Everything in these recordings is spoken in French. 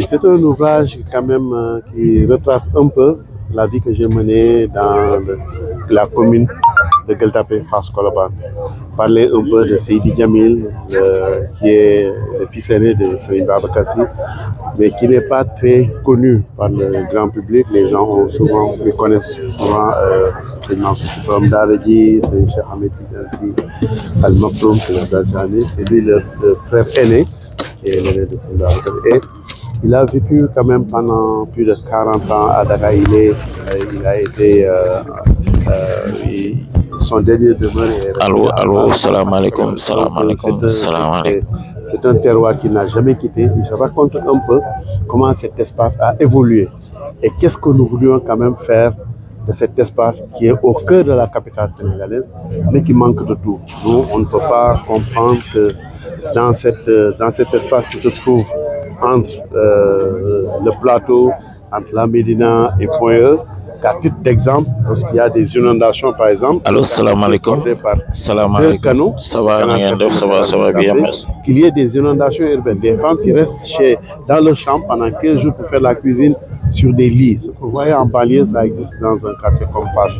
C'est un ouvrage quand même qui retrace un peu la vie que j'ai menée dans la commune de Gueltapé, Fass Colobane. Parler un peu de Seydi Djamil, qui est le fils aîné de Serigne Babacar Sy, mais qui n'est pas très connu par le grand public. Les gens me connaissent souvent Serigne Mansour Sy Borom Daara J, Serigne Cheikh Ahmed Tidiane Sy Al Maktoum, Serigne Abdoulaye Sy Al Amine. C'est lui le frère aîné qui est l'aîné de Serigne Babacar Sy. Il a vécu quand même pendant plus de 40 ans à Dakar. Il a été son dernier demeure est Allô, salam alaikum, salam alaikum, salam alaikum. C'est un terroir qui n'a jamais quitté. Je raconte un peu comment cet espace a évolué et qu'est-ce que nous voulions quand même faire de cet espace qui est au cœur de la capitale sénégalaise, mais qui manque de tout. Nous, on ne peut pas comprendre que dans cet espace qui se trouve entre le plateau, entre la Médina et Point-E, qu'à titre d'exemple, lorsqu'il y a des inondations, par exemple, allô, salam alaikum, salam alaikum, ça va bien, merci. Qu'il y ait des inondations urbaines, des femmes qui restent dans leur chambre pendant 15 jours pour faire la cuisine sur des lits. Ce que vous voyez en banlieue, ça existe dans un quartier comme Fass.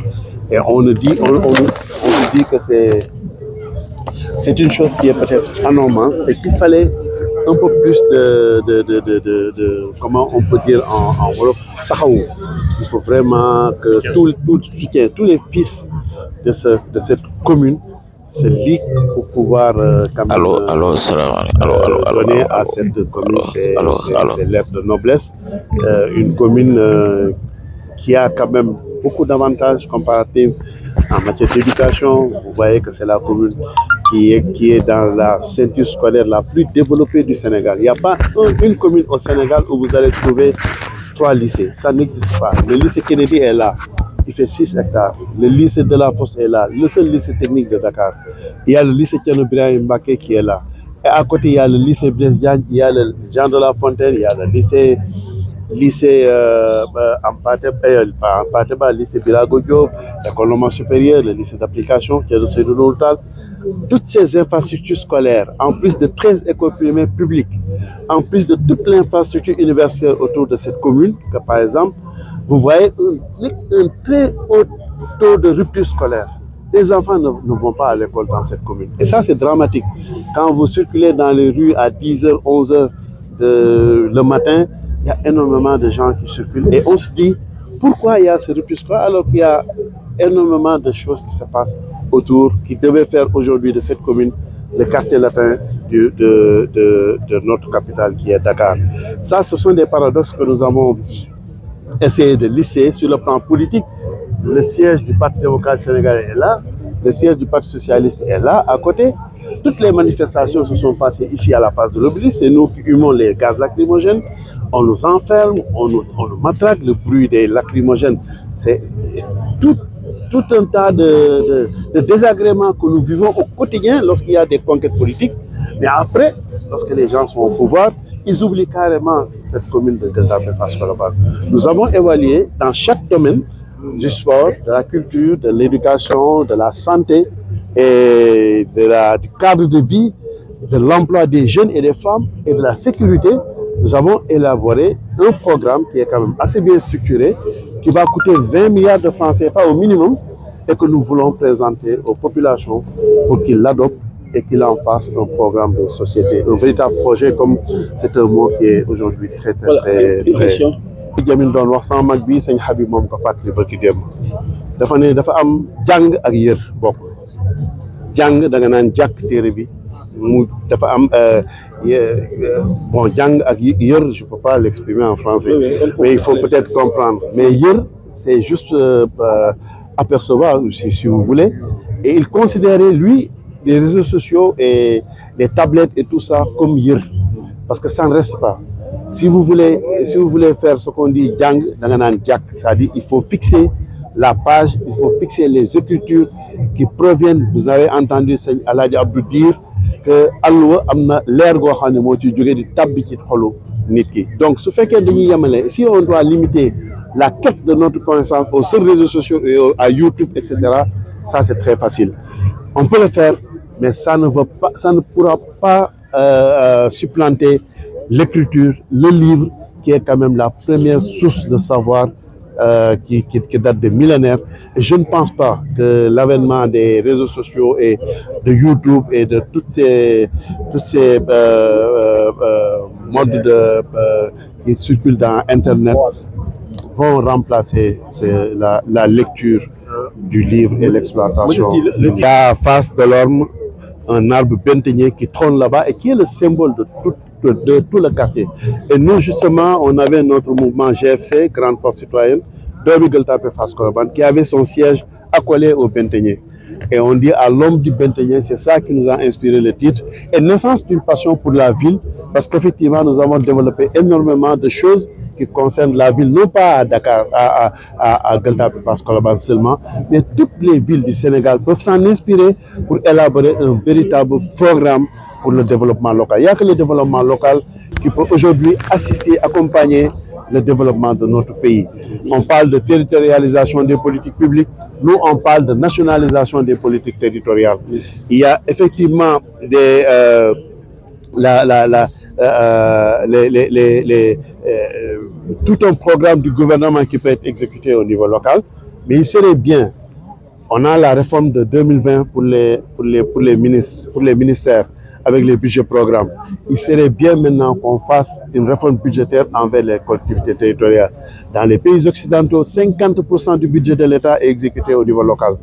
Et on se dit que c'est une chose qui est peut-être anormale et qu'il fallait un peu plus de comment on peut dire en Europe, taxawu. Il faut vraiment que tous les fils de cette commune se liguent pour pouvoir quand même donner à cette commune ses lettres de noblesse. Une commune qui a quand même beaucoup d'avantages comparatifs en matière d'éducation. Vous voyez que c'est la commune qui est dans la ceinture scolaire la plus développée du Sénégal. Il n'y a pas une commune au Sénégal où vous allez trouver 3 lycées. Ça n'existe pas. Le lycée Kennedy est là. Il fait 6 hectares. Le lycée de la Fosse est là. Le seul lycée technique de Dakar. Il y a le lycée Thierno Birahim Mbacké qui est là. Et à côté, il y a le lycée Blaise Diagne, il y a le Jean de la Fontaine, il y a le lycée Ampateba, le lycée Birago Diop, l'école normale supérieure, le lycée d'application qui est le Seydou Nourou Tall. Toutes ces infrastructures scolaires, en plus de 13 écoles primaires publiques, en plus de toute l'infrastructure universitaire autour de cette commune, que par exemple, vous voyez un très haut taux de rupture scolaire. Les enfants ne vont pas à l'école dans cette commune. Et ça, c'est dramatique. Quand vous circulez dans les rues à 10h, 11h le matin, il y a énormément de gens qui circulent. Et on se dit, pourquoi il y a ce rupture scolaire alors qu'il y a énormément de choses qui se passent autour, qui devaient faire aujourd'hui de cette commune le quartier latin de notre capitale qui est Dakar. Ça, ce sont des paradoxes que nous avons essayé de lisser sur le plan politique. Le siège du Parti démocrate sénégalais est là, le siège du Parti socialiste est là, à côté. Toutes les manifestations se sont passées ici à la place de l'Obélisque. C'est nous qui humons les gaz lacrymogènes. On nous enferme, on nous matraque, le bruit des lacrymogènes. C'est tout un tas de désagréments que nous vivons au quotidien lorsqu'il y a des conquêtes politiques. Mais après, lorsque les gens sont au pouvoir, ils oublient carrément cette commune de Gueltapé Fass Colobane. Nous avons évalué dans chaque domaine du sport, de la culture, de l'éducation, de la santé et du cadre de vie, de l'emploi des jeunes et des femmes et de la sécurité. Nous avons élaboré un programme qui est quand même assez bien structuré, qui va coûter 20 milliards de francs CFA au minimum et que nous voulons présenter aux populations pour qu'ils l'adoptent et qu'ils en fassent un programme de société, un véritable projet, comme c'est un mot qui est aujourd'hui très Jamin doon wax sama mag bi sëñ Habib moom ko fàttali ba ki dem dafa ne dafa am jàng ak yër bokk jàng da nga naan jàkk téere bi mu dafa am bon jàng ak yër je peux pas l'exprimer en français mais il faut peut-être comprendre mais yër c'est juste apercevoir si vous voulez et il considérait lui les réseaux sociaux et les tablettes et tout ça comme yër parce que ça ne reste pas. Si vous voulez faire ce qu'on dit jàng da nga naan jàkk, c'est-à-dire il faut fixer la page, il faut fixer les écritures qui proviennent. Vous avez entendu sëñ Alaaji Abdou dire que alluwa am na leer goo xam ne moo ciy jógee di tabbi ci xolu nit ki. Donc su fekkee dañuy yemale, si on doit limiter la quête de notre connaissance aux seuls réseaux sociaux et à YouTube, etc., ça c'est très facile. On peut le faire, mais ça ne pourra pas supplanter l'écriture, le livre qui est quand même la première source de savoir qui date de millénaires. Et je ne pense pas que l'avènement des réseaux sociaux et de YouTube et de tous ces modes qui circulent dans Internet vont remplacer la lecture du livre et l'exploitation. Il y a face de l'orme un arbre benteñé qui trône là-bas et qui est le symbole de tout le quartier. Et nous, justement, on avait notre mouvement GFC, Grande Force Citoyenne, qui avait son siège accolé au benteñé. Et on dit à l'homme du benteñé, c'est ça qui nous a inspiré le titre. Et naissance d'une passion pour la ville, parce qu'effectivement, nous avons développé énormément de choses qui concernent la ville, non pas à Dakar, à Guelta-Fass-Colobane seulement, mais toutes les villes du Sénégal peuvent s'en inspirer pour élaborer un véritable programme pour le développement local. Il n'y a que le développement local qui peut aujourd'hui assister, accompagner le développement de notre pays. On parle de territorialisation des politiques publiques, nous on parle de nationalisation des politiques territoriales. Il y a effectivement tout un programme du gouvernement qui peut être exécuté au niveau local, mais il serait bien, on a la réforme de 2020 pour les ministères, avec les budgets programmes. Il serait bien maintenant qu'on fasse une réforme budgétaire envers les collectivités territoriales. Dans les pays occidentaux, 50% du budget de l'État est exécuté au niveau local.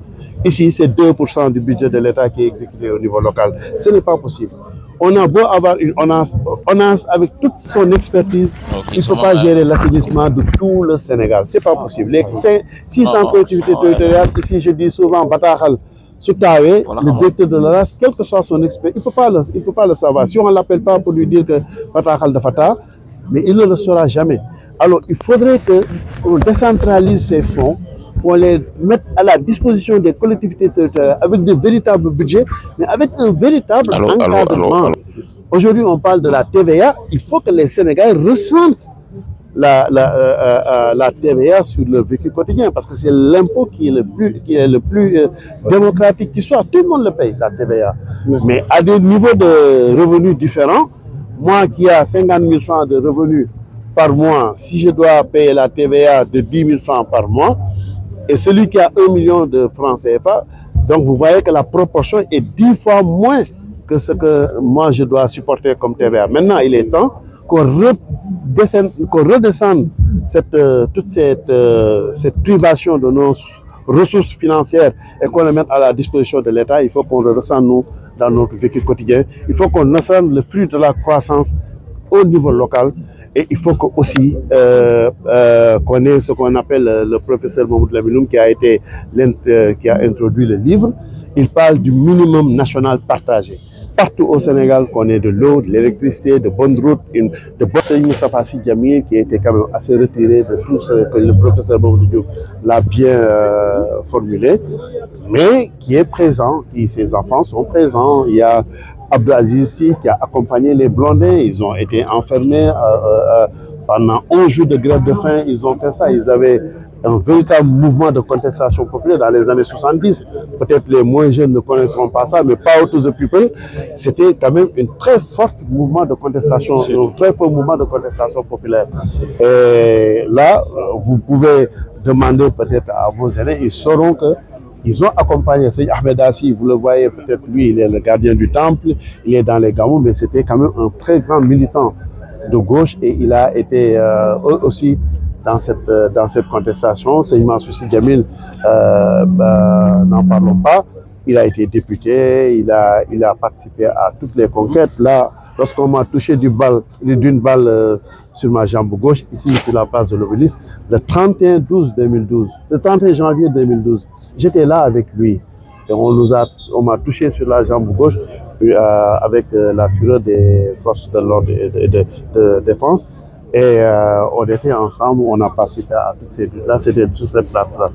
Ici, c'est 2% du budget de l'État qui est exécuté au niveau local. Ce n'est pas possible. On a beau avoir une ONAS avec toute son expertise, il ne faut pas gérer l'assainissement de tout le Sénégal. Ce n'est pas possible. Les 600 collectivités territoriales, ici je dis souvent, Batakhal, Soutawe, le directeur de l'ONAS, quel que soit son expert, il ne peut pas le savoir. Si on ne l'appelle pas pour lui dire que Batakhal de Fatah, mais il ne le saura jamais. Alors il faudrait qu'on décentralise ces fonds, qu'on les mette à la disposition des collectivités territoriales avec de véritables budgets, mais avec un véritable encadrement. Aujourd'hui, on parle de la TVA. Il faut que les Sénégalais ressentent la TVA sur leur vécu quotidien, parce que c'est l'impôt qui est le plus démocratique qui soit. Tout le monde le paye, la TVA. Mais à des niveaux de revenus différents, moi qui ai 50 000 francs de revenus par mois, si je dois payer la TVA de 10 000 francs par mois, et celui qui a 1 million de francs CFA, donc vous voyez que la proportion est 10 fois moins que ce que moi je dois supporter comme TVA. Maintenant, il est temps qu'on redescende toute cette privation de nos ressources financières et qu'on les mette à la disposition de l'État. Il faut qu'on le ressente, nous, dans notre vécu quotidien. Il faut qu'on ressente le fruit de la croissance au niveau local. Et il faut aussi qu'on ait ce qu'on appelle le professeur Mahmoud Laminoum qui a introduit le livre. Il parle du minimum national partagé. Partout au Sénégal, qu'on ait de l'eau, de l'électricité, de bonnes routes, de bonnes Moussa Fassi Djamil qui était quand même assez retiré de tout ce que le professeur Mahmoud l'a bien formulé, mais qui est présent, ses enfants sont présents. Il y a Abdelaziz qui a accompagné les Blondins, ils ont été enfermés pendant 11 jours de grève de faim, ils ont fait ça, ils avaient un véritable mouvement de contestation populaire dans les années 70. Peut-être les moins jeunes ne connaîtront pas ça, mais Power to the People, c'était quand même un très fort mouvement de contestation, populaire. Et là, vous pouvez demander peut-être à vos aînés, ils sauront que ils ont accompagné Seydi Ahmed Assi, vous le voyez peut-être, lui, il est le gardien du temple, il est dans les gamous, mais c'était quand même un très grand militant de gauche et il a été aussi dans cette contestation. Seydi Mansour Sy Djamil, n'en parlons pas, il a été député, il a participé à toutes les conquêtes. Là, lorsqu'on m'a touché d'une balle sur ma jambe gauche, ici sur la place de l'Obélisque, le 31 janvier 2012, j'étais là avec lui et on m'a touché sur la jambe gauche avec la fureur des forces de l'ordre et de défense. Et on était ensemble, on a participé à toutes ces luttes-là, c'était sur cette place-là.